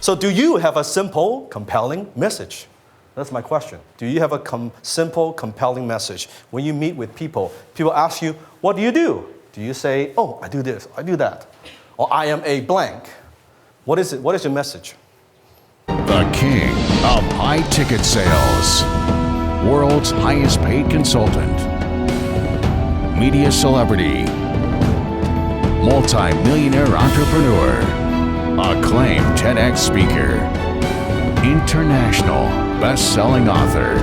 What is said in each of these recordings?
So do you have a simple, compelling message? That's my question. Do you have a simple, compelling message? When you meet with people, people ask you, what do you do? Do you say, oh, I do this, I do that? Or I am a blank. What is it? What is your message? The king of high ticket sales. World's highest paid consultant. Media celebrity. Multi-millionaire entrepreneur. Acclaimed TEDx speaker. International best-selling author.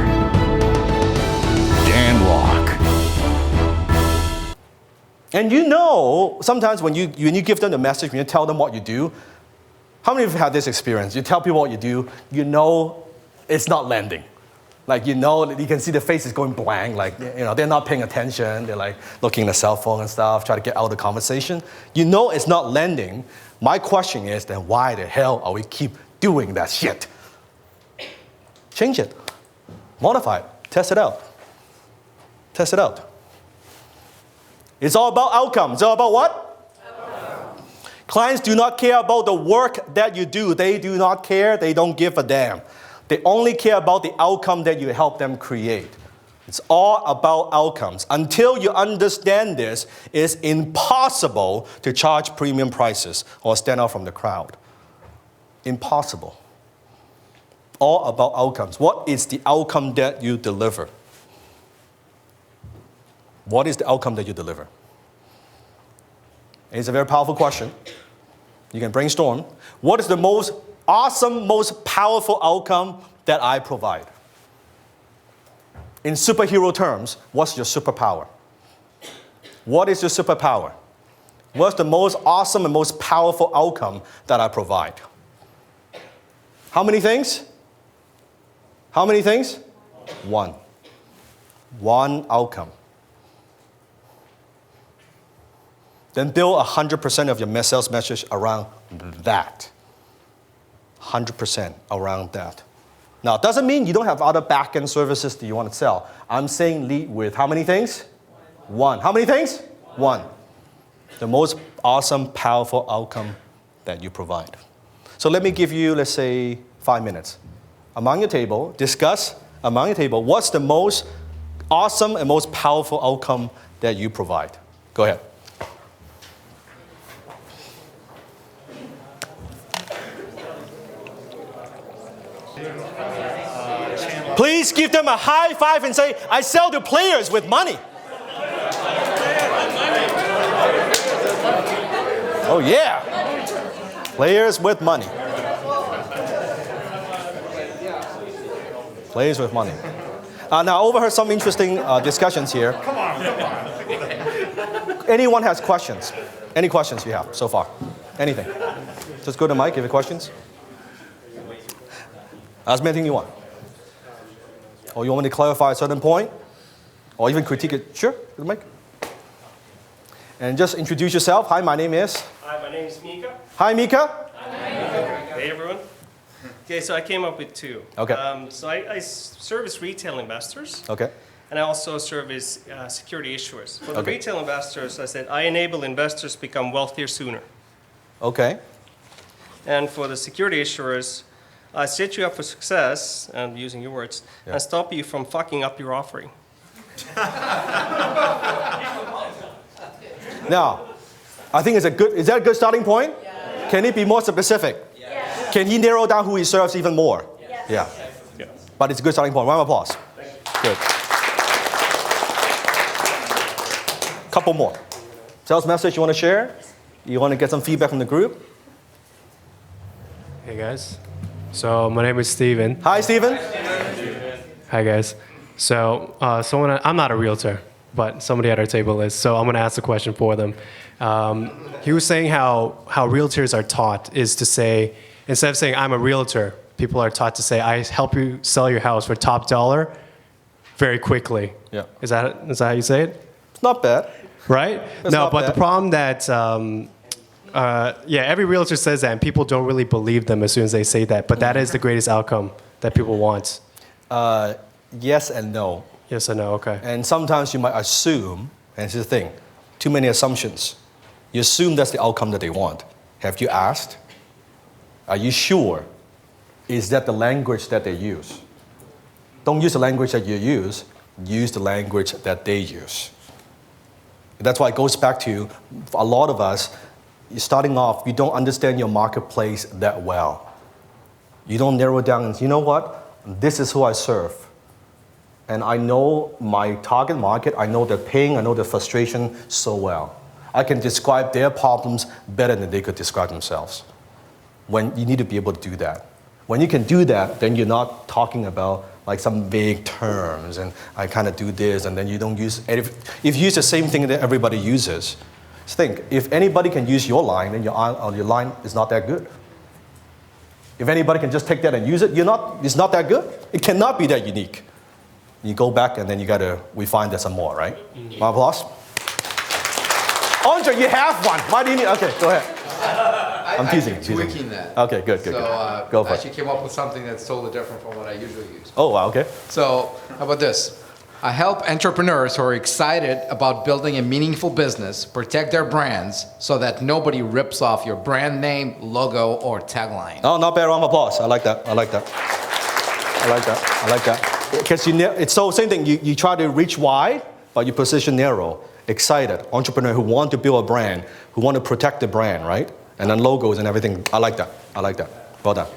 Dan Lok. And you know, sometimes when you give them the message, when you tell them what you do, how many of you have this experience? You tell people what you do, you know it's not landing. Like, you know, you can see the face is going blank, like, you know, they're not paying attention, they're like looking at the cell phone and stuff, trying to get out of the conversation. You know it's not landing. My question is, then why the hell are we keep doing that shit? Change it, modify it, test it out. Test it out. It's all about outcomes. It's all about what? Outcome. Clients do not care about the work that you do. They do not care. They don't give a damn. They only care about the outcome that you help them create. It's all about outcomes. Until you understand this, it's impossible to charge premium prices or stand out from the crowd. Impossible. All about outcomes. What is the outcome that you deliver? What is the outcome that you deliver? It's a very powerful question. You can brainstorm. What is the most awesome, most powerful outcome that I provide? In superhero terms, what's your superpower? What is your superpower? What's the most awesome and most powerful outcome that I provide? How many things? How many things? One. One outcome. Then build 100% of your sales message around that. 100% around that. Now, it doesn't mean you don't have other back-end services that you want to sell. I'm saying lead with how many things? One. How many things? One. The most awesome, powerful outcome that you provide. So let me give you, let's say, 5 minutes. Among your table, discuss among your table, what's the most awesome and most powerful outcome that you provide? Go ahead. Please give them a high five and say, I sell to players with money. Oh yeah. Players with money. Players with money. Now, I overheard some interesting discussions here. Come on. Anyone has questions? Any questions you have so far? Anything? Just go to Mike if you have questions. Ask me anything you want. Or you want me to clarify a certain point? Or even critique it? Sure, Mike. And just introduce yourself. Hi, my name is? Hi, my name is Mika. Hi, Mika. Hi. Hey, everyone. Okay, so I came up with two. Okay. So I service retail investors. Okay. And I also service security issuers. For the retail investors, I said I enable investors to become wealthier sooner. Okay. And for the security issuers, I set you up for success, and using your words, and stop you from fucking up your offering. Now, I think is that a good starting point? Yeah. Can it be more specific? Yeah. Can he narrow down who he serves even more? Yeah. Yeah. But it's a good starting point. Round of applause. Good. Couple more. Sales message you want to share? You want to get some feedback from the group? Hey guys. So my name is Steven. Hi, Steven. Hi guys. So I'm not a realtor, but somebody at our table is. So I'm going to ask the question for them. He was saying how realtors are taught is to say, instead of saying I'm a realtor, people are taught to say I help you sell your house for top dollar very quickly. Yeah. Is that how you say it? It's not bad. Right? No, but the problem that every realtor says that, and people don't really believe them as soon as they say that. But that is the greatest outcome that people want. Yes and no. Yes and no, okay. And sometimes you might assume, and here's the thing, too many assumptions. You assume that's the outcome that they want. Have you asked? Are you sure is that the language that they use. Don't use the language that you use the language that they use. That's why it goes back to a lot of us, starting off, you don't understand your marketplace that well. You don't narrow it down and you know what? This is who I serve. And I know my target market, I know their pain, I know their frustration so well. I can describe their problems better than they could describe themselves. When you need to be able to do that. When you can do that, then you're not talking about like some vague terms and I kind of do this and then you don't use, if you use the same thing that everybody uses, think, if anybody can use your line, then your line is not that good. If anybody can just take that and use it, it's not that good. It cannot be that unique. You go back and then you gotta refine that some more, right? My applause. Andre, you have one. Why do you need, okay, go ahead. I'm teasing. Tweaking that. Okay, good. So Go for I it. actually came up with something that's totally different from what I usually use. Oh, wow, okay. So how about this? I help entrepreneurs who are excited about building a meaningful business protect their brands so that nobody rips off your brand name, logo, or tagline. Oh, not bad. Round of applause. I like that. Because it's so same thing. You try to reach wide, but you position narrow. Excited entrepreneur who want to build a brand, who want to protect the brand, right? And then logos and everything. I like that. Well done.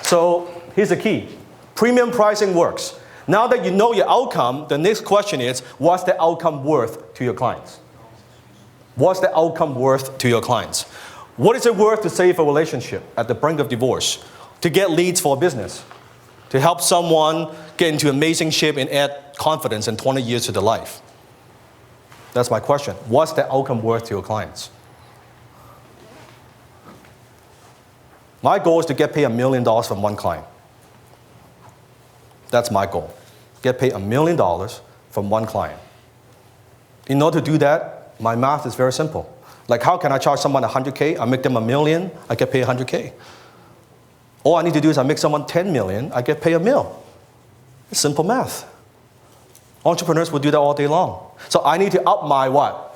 So here's the key. Premium pricing works. Now that you know your outcome, the next question is, what's the outcome worth to your clients? What's the outcome worth to your clients? What is it worth to save a relationship at the brink of divorce? To get leads for a business? To help someone get into amazing shape and add confidence and 20 years to their life? That's my question. What's the outcome worth to your clients? My goal is to get paid $1 million from one client. That's my goal. Get paid $1 million from one client. In order to do that, my math is very simple. Like, how can I charge someone $100K? I make them $1 million, I get paid $100K. All I need to do is I make someone $10 million, I get paid $1 million. It's simple math. Entrepreneurs will do that all day long. So I need to up my what?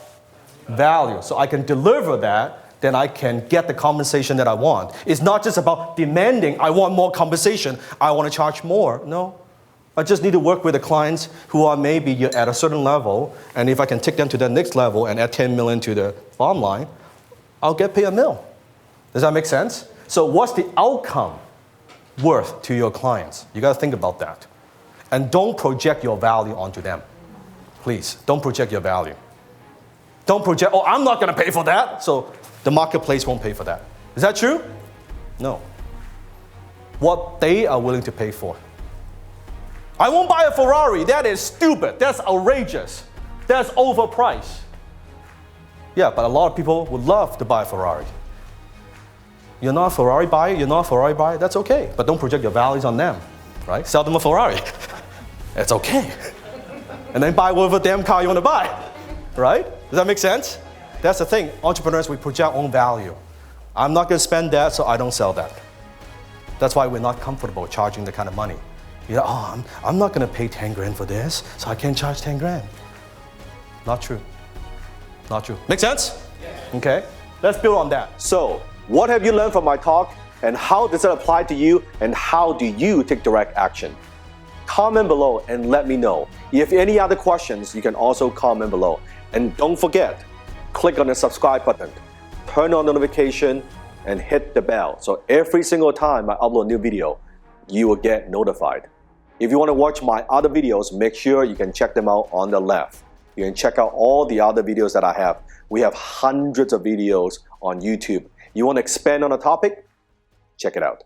Value. So I can deliver that, then I can get the compensation that I want. It's not just about demanding, I want more compensation, I want to charge more. No. I just need to work with the clients who are maybe at a certain level, and if I can take them to the next level and add 10 million to the bottom line, I'll get paid $1 million. Does that make sense? So what's the outcome worth to your clients? You got to think about that. And don't project your value onto them. Please, don't project your value. Don't project, oh, I'm not going to pay for that, so the marketplace won't pay for that. Is that true? No. What they are willing to pay for. I won't buy a Ferrari. That is stupid. That's outrageous. That's overpriced. Yeah, but a lot of people would love to buy a Ferrari. You're not a Ferrari buyer, that's okay. But don't project your values on them, right? Sell them a Ferrari. It's okay. And then buy whatever damn car you want to buy, right? Does that make sense? That's the thing. Entrepreneurs, we project our own value. I'm not going to spend that, so I don't sell that. That's why we're not comfortable charging the kind of money. You know, oh, I'm not going to pay 10 grand for this, so I can't charge 10 grand. Not true. Not true. Make sense? Yeah. Okay. Let's build on that. So, what have you learned from my talk, and how does it apply to you, and how do you take direct action? Comment below and let me know. If you have any other questions, you can also comment below. And don't forget, click on the subscribe button, turn on notification, and hit the bell. So every single time I upload a new video, you will get notified. If you want to watch my other videos, make sure you can check them out on the left. You can check out all the other videos that I have. We have hundreds of videos on YouTube. You want to expand on a topic? Check it out.